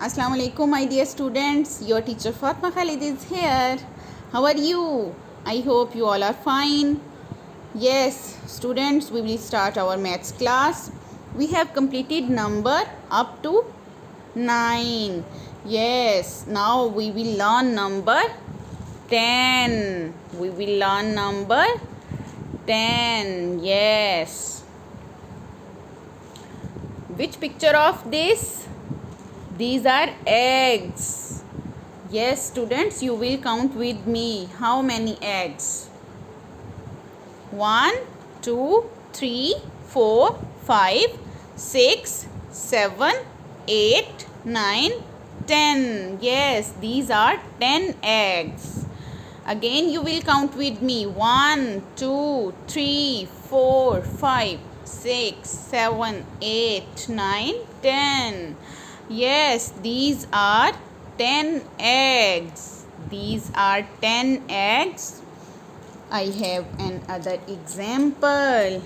Assalamu alaikum, my dear students. Your teacher Fatma Khalid is here. How are you? I hope you all are fine. Yes, students, we will start our maths class. We have completed number up to 9. Yes, now we will learn number 10. We will learn number 10. Yes. Which picture of this? These are eggs. Yes, students, you will count with me. How many eggs? 1, 2, 3, 4, 5, 6, 7, 8, 9, 10. Yes, these are 10 eggs. Again, you will count with me. 1, 2, 3, 4, 5, 6, 7, 8, 9, 10. Yes, these are 10 eggs. These are 10 eggs. I have another example.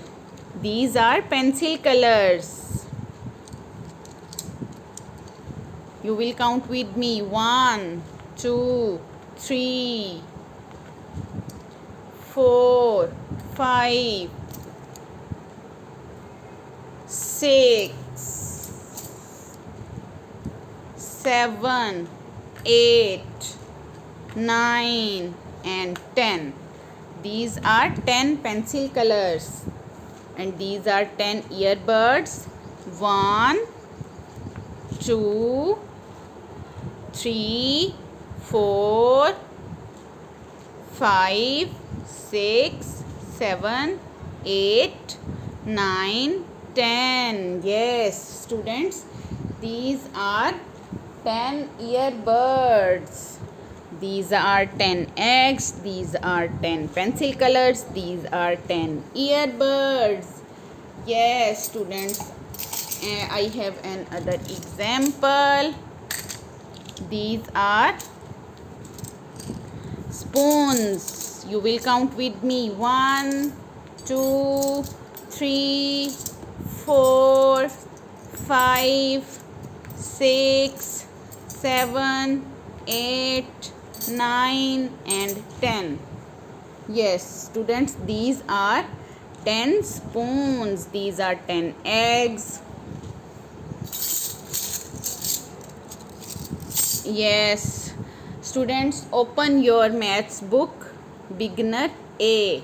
These are pencil colors. You will count with me. 1, 2, 3, 4, 5, 6, 7, 8, 9 and 10. These are 10 pencil colors and these are 10 earbuds. 1, 2, 3, 4, 5, 6, 7, 8, 9, 10. Yes, students, these are 10 earbuds. These are 10 eggs. These are 10 pencil colors. These are 10 earbuds. Yes, students, I have another example. These are spoons. You will count with me. 1, 2, 3, 4, 5, 6, 7, 8, 9 and 10. Yes, students, these are 10 spoons. These are 10 eggs. Yes, students, open your maths book, beginner A.